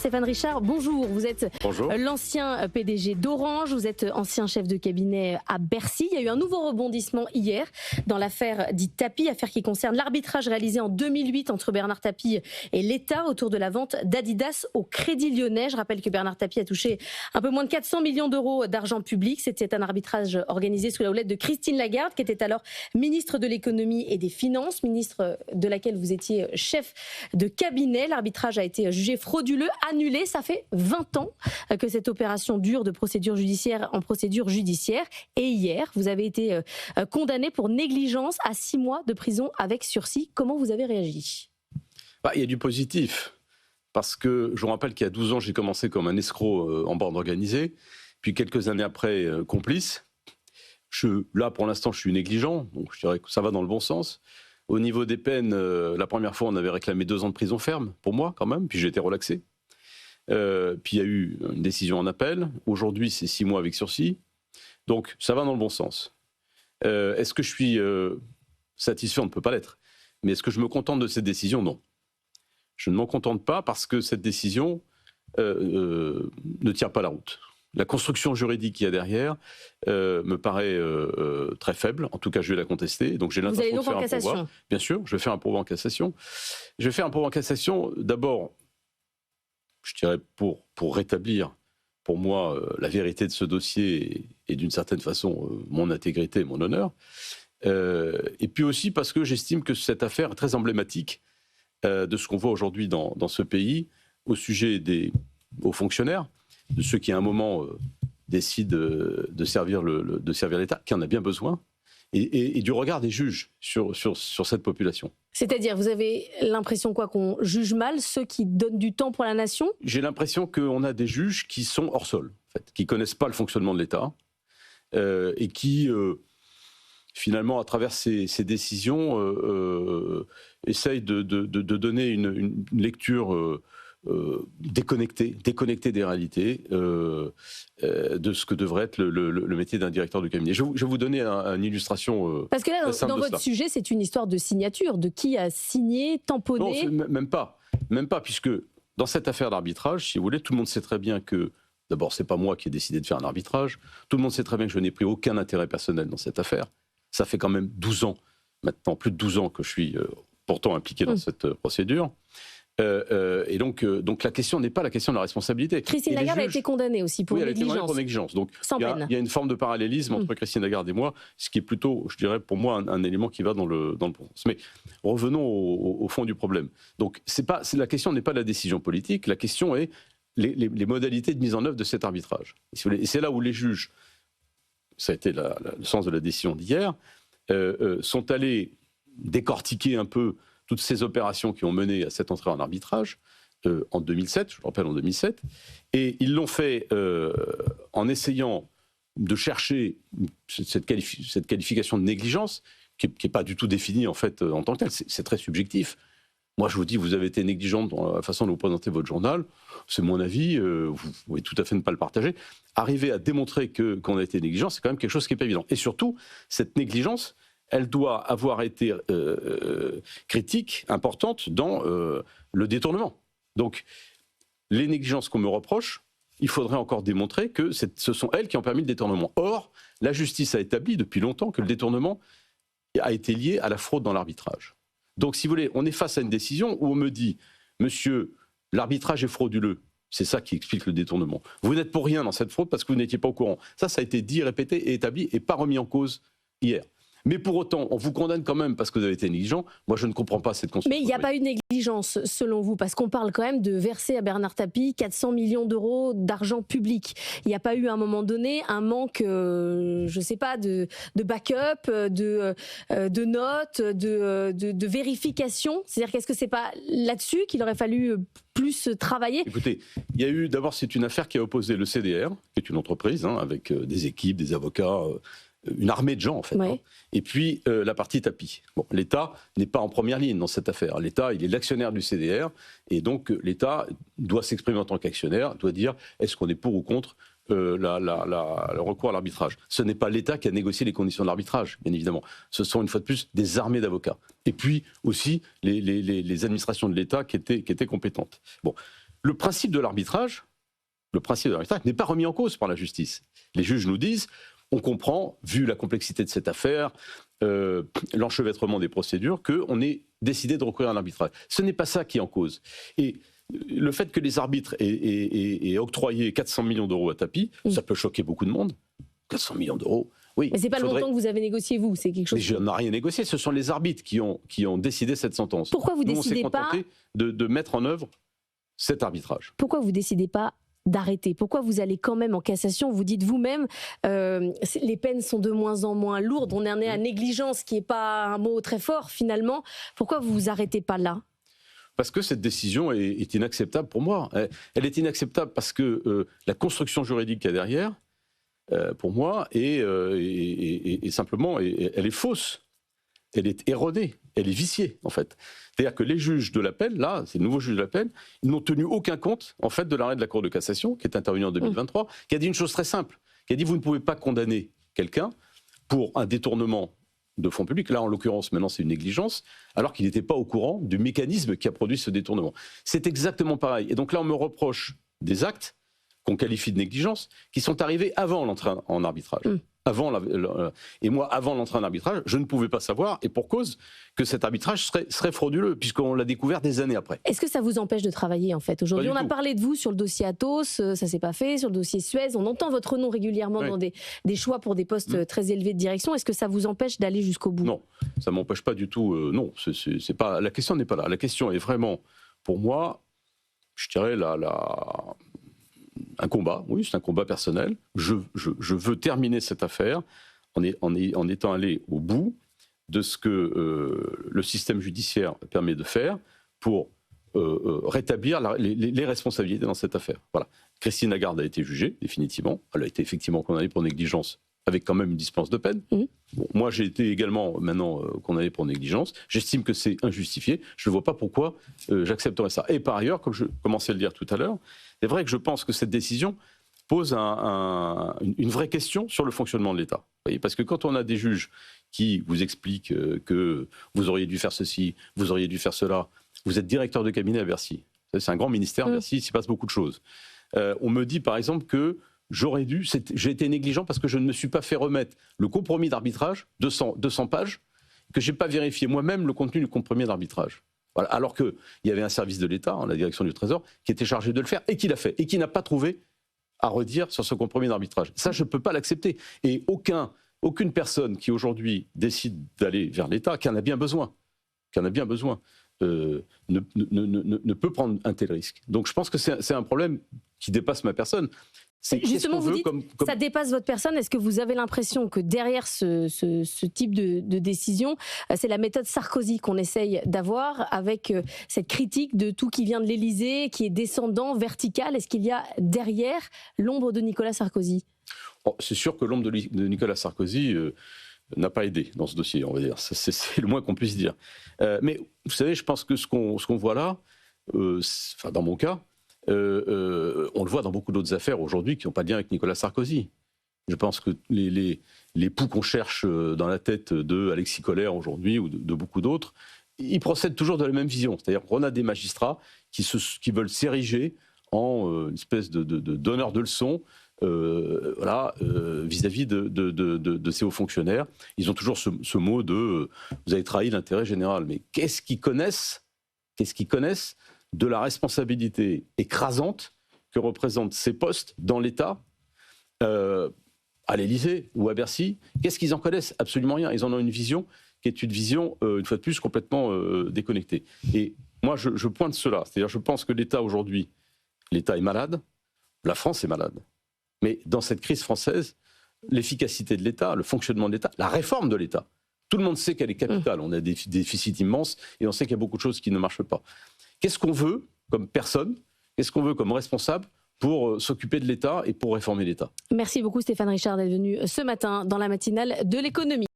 Stéphane Richard, bonjour. Vous êtes Bonjour. L'ancien PDG d'Orange, vous êtes ancien chef de cabinet à Bercy. Il y a eu un nouveau rebondissement hier dans l'affaire dite Tapie, affaire qui concerne l'arbitrage réalisé en 2008 entre Bernard Tapie et l'État autour de la vente d'Adidas au Crédit Lyonnais. Je rappelle que Bernard Tapie a touché un peu moins de 400 millions d'euros d'argent public. C'était un arbitrage organisé sous la houlette de Christine Lagarde, qui était alors ministre de l'économie et des finances, ministre de laquelle vous étiez chef de cabinet. L'arbitrage a été jugé frauduleux, annulé. Ça fait 20 ans que cette opération dure de procédure judiciaire en procédure judiciaire. Et hier, vous avez été condamné pour négligence à 6 mois de prison avec sursis. Comment vous avez réagi ? Il y a du positif. Parce que je vous rappelle qu'il y a 12 ans, j'ai commencé comme un escroc en bande organisée. Puis quelques années après, complice. Là, pour l'instant, je suis négligent. Donc je dirais que ça va dans le bon sens. Au niveau des peines, la première fois, on avait réclamé 2 ans de prison ferme, pour moi quand même, puis j'ai été relaxé. Puis il y a eu une décision en appel. Aujourd'hui, c'est 6 mois avec sursis. Donc ça va dans le bon sens. Est-ce que je suis satisfait ? On ne peut pas l'être. Mais est-ce que je me contente de cette décision ? Non. Je ne m'en contente pas parce que cette décision ne tient pas la route. La construction juridique qu'il y a derrière me paraît très faible. En tout cas, je vais la contester. Donc, j'ai l'intention de faire un pourvoi. Bien sûr, je vais faire un pourvoi en cassation. Je vais faire un pourvoi en cassation, d'abord, je dirais, pour rétablir, pour moi, la vérité de ce dossier et d'une certaine façon, mon intégrité et mon honneur. Et puis aussi parce que j'estime que cette affaire est très emblématique de ce qu'on voit aujourd'hui dans ce pays au sujet des hauts fonctionnaires, de ceux qui à un moment décident de servir l'État, qui en a bien besoin, et du regard des juges sur cette population. C'est-à-dire, vous avez l'impression qu'on juge mal ceux qui donnent du temps pour la nation ? J'ai l'impression qu'on a des juges qui sont hors sol, en fait, qui ne connaissent pas le fonctionnement de l'État et qui, finalement, à travers ces décisions, essayent de donner une lecture déconnectée des réalités, de ce que devrait être le métier d'un directeur de cabinet. Je vais vous donner une illustration. Parce que là, dans votre sujet, c'est une histoire de signature, de qui a signé, tamponné. Non, même pas, puisque dans cette affaire d'arbitrage, si vous voulez, tout le monde sait très bien que, d'abord, c'est pas moi qui ai décidé de faire un arbitrage, tout le monde sait très bien que je n'ai pris aucun intérêt personnel dans cette affaire. Ça fait quand même 12 ans, maintenant plus de 12 ans que je suis pourtant impliqué dans cette procédure. Et donc la question n'est pas la question de la responsabilité. Christine Lagarde a été condamnée aussi pour négligence. Oui, elle a été condamnée pour négligence. Donc il y a une forme de parallélisme entre Christine Lagarde et moi, ce qui est plutôt, je dirais, pour moi, un élément qui va dans le bon sens. Mais revenons au fond du problème. Donc la question n'est pas la décision politique, la question est les modalités de mise en œuvre de cet arbitrage. Et c'est là où les juges, ça a été le sens de la décision d'hier, sont allés décortiquer un peu toutes ces opérations qui ont mené à cette entrée en arbitrage en 2007, je le rappelle en 2007, et ils l'ont fait en essayant de chercher cette qualification de négligence qui n'est pas du tout définie en fait en tant que telle, c'est très subjectif. Moi, je vous dis, vous avez été négligent dans la façon de vous présenter votre journal, c'est mon avis, vous pouvez tout à fait ne pas le partager. Arriver à démontrer qu'on a été négligent, c'est quand même quelque chose qui n'est pas évident. Et surtout, cette négligence, elle doit avoir été critique, importante, dans le détournement. Donc, les négligences qu'on me reproche, il faudrait encore démontrer que ce sont elles qui ont permis le détournement. Or, la justice a établi depuis longtemps que le détournement a été lié à la fraude dans l'arbitrage. Donc, si vous voulez, on est face à une décision où on me dit « Monsieur, l'arbitrage est frauduleux ». C'est ça qui explique le détournement. Vous n'êtes pour rien dans cette fraude parce que vous n'étiez pas au courant. Ça a été dit, répété et établi et pas remis en cause hier. Mais pour autant, on vous condamne quand même parce que vous avez été négligent. Moi, je ne comprends pas cette construction. Mais il n'y a pas eu de négligence, selon vous, parce qu'on parle quand même de verser à Bernard Tapie 400 millions d'euros d'argent public. Il n'y a pas eu, à un moment donné, un manque, je ne sais pas, de backup, de notes, de vérification. C'est-à-dire, qu'est-ce que c'est pas là-dessus qu'il aurait fallu plus travailler ? Écoutez, il y a eu, d'abord, c'est une affaire qui a opposé le CDR, qui est une entreprise, avec des équipes, des avocats, une armée de gens, en fait. Ouais. Et puis, la partie Tapie. Bon, l'État n'est pas en première ligne dans cette affaire. L'État, il est l'actionnaire du CDR, et donc l'État doit s'exprimer en tant qu'actionnaire, doit dire est-ce qu'on est pour ou contre le recours à l'arbitrage. Ce n'est pas l'État qui a négocié les conditions de l'arbitrage, bien évidemment. Ce sont, une fois de plus, des armées d'avocats. Et puis, aussi, les administrations de l'État qui étaient compétentes. Bon. le principe de l'arbitrage n'est pas remis en cause par la justice. Les juges nous disent, on comprend, vu la complexité de cette affaire, l'enchevêtrement des procédures, qu'on ait décidé de recourir à l'arbitrage. Ce n'est pas ça qui est en cause. Et le fait que les arbitres aient octroyé 400 millions d'euros à Tapi, ça peut choquer beaucoup de monde. 400 millions d'euros, oui. Mais ce n'est pas le montant que vous avez négocié, vous, c'est quelque chose... Mais je n'ai rien négocié, ce sont les arbitres qui ont décidé cette sentence. Pourquoi vous ne décidez pas... On s'est contenté de mettre en œuvre cet arbitrage. Pourquoi vous ne décidez pas d'arrêter? Pourquoi vous allez quand même en cassation? Vous dites vous-même, les peines sont de moins en moins lourdes, on est à négligence, qui n'est pas un mot très fort finalement. Pourquoi vous vous arrêtez pas là? Parce que cette décision est inacceptable pour moi. Elle est inacceptable parce que la construction juridique qu'il y a derrière, pour moi, est simplement, elle est fausse. Elle est erronée, elle est viciée, en fait. C'est-à-dire que les juges de l'appel, là, ces nouveaux juges de l'appel, ils n'ont tenu aucun compte, en fait, de l'arrêt de la Cour de cassation, qui est intervenu en 2023, qui a dit une chose très simple, qui a dit vous ne pouvez pas condamner quelqu'un pour un détournement de fonds publics. Là, en l'occurrence, maintenant, c'est une négligence, alors qu'il n'était pas au courant du mécanisme qui a produit ce détournement. C'est exactement pareil. Et donc là, on me reproche des actes qu'on qualifie de négligence, qui sont arrivés avant l'entrée en arbitrage. Et moi, avant l'entrée en arbitrage, je ne pouvais pas savoir, et pour cause, que cet arbitrage serait frauduleux, puisqu'on l'a découvert des années après. Est-ce que ça vous empêche de travailler, en fait? Aujourd'hui, on a parlé de vous sur le dossier Atos, ça s'est pas fait, sur le dossier Suez, on entend votre nom régulièrement dans des choix pour des postes très élevés de direction. Est-ce que ça vous empêche d'aller jusqu'au bout? Non, ça ne m'empêche pas du tout. Non, c'est pas, la question n'est pas là. La question est vraiment, pour moi, je dirais, un combat, oui, c'est un combat personnel. Je veux terminer cette affaire en étant allé au bout de ce que le système judiciaire permet de faire pour rétablir les responsabilités dans cette affaire. Voilà. Christine Lagarde a été jugée, définitivement. Elle a été effectivement condamnée pour négligence, avec quand même une dispense de peine. Bon, moi, j'ai été également maintenant condamné pour négligence. J'estime que c'est injustifié. Je ne vois pas pourquoi j'accepterais ça. Et par ailleurs, comme je commençais à le dire tout à l'heure, c'est vrai que je pense que cette décision pose une vraie question sur le fonctionnement de l'État. Parce que quand on a des juges qui vous expliquent que vous auriez dû faire ceci, vous auriez dû faire cela, vous êtes directeur de cabinet à Bercy. C'est un grand ministère, Bercy, il s'y passe beaucoup de choses. On me dit par exemple que j'ai été négligent parce que je ne me suis pas fait remettre le compromis d'arbitrage, 200 pages, que je n'ai pas vérifié moi-même le contenu du compromis d'arbitrage. Voilà. Alors qu'il y avait un service de l'État, la direction du Trésor, qui était chargé de le faire et qui l'a fait, et qui n'a pas trouvé à redire sur ce compromis d'arbitrage. Ça, je ne peux pas l'accepter. Et aucune personne qui aujourd'hui décide d'aller vers l'État, qui en a bien besoin, ne peut prendre un tel risque. Donc je pense que c'est un problème qui dépasse ma personne. Justement, vous dites, ça dépasse votre personne. Est-ce que vous avez l'impression que derrière ce type de décision, c'est la méthode Sarkozy qu'on essaye d'avoir, avec cette critique de tout qui vient de l'Élysée, qui est descendant, vertical? Est-ce qu'il y a derrière l'ombre de Nicolas Sarkozy? C'est sûr que l'ombre de Nicolas Sarkozy n'a pas aidé dans ce dossier, on va dire. C'est le moins qu'on puisse dire. Mais vous savez, je pense que ce qu'on voit là, dans mon cas, on le voit dans beaucoup d'autres affaires aujourd'hui qui n'ont pas de lien avec Nicolas Sarkozy. Je pense que les poux qu'on cherche dans la tête de Alexis Collère aujourd'hui ou de beaucoup d'autres, ils procèdent toujours de la même vision. C'est-à-dire qu'on a des magistrats qui veulent s'ériger en une espèce de donneur de leçons vis-à-vis de ces hauts fonctionnaires. Ils ont toujours ce mot de vous avez trahi l'intérêt général. Mais qu'est-ce qu'ils connaissent de la responsabilité écrasante que représentent ces postes dans l'État, à l'Élysée ou à Bercy? Qu'est-ce qu'ils en connaissent? Absolument rien. Ils en ont une vision qui est une vision, une fois de plus, complètement déconnectée. Et moi, je pointe cela. C'est-à-dire, je pense que l'État aujourd'hui, l'État est malade, la France est malade. Mais dans cette crise française, l'efficacité de l'État, le fonctionnement de l'État, la réforme de l'État, tout le monde sait qu'elle est capitale. On a des déficits immenses et on sait qu'il y a beaucoup de choses qui ne marchent pas. Qu'est-ce qu'on veut comme personne? Qu'est-ce qu'on veut comme responsable pour s'occuper de l'État et pour réformer l'État? Merci beaucoup Stéphane Richard d'être venu ce matin dans la matinale de l'économie.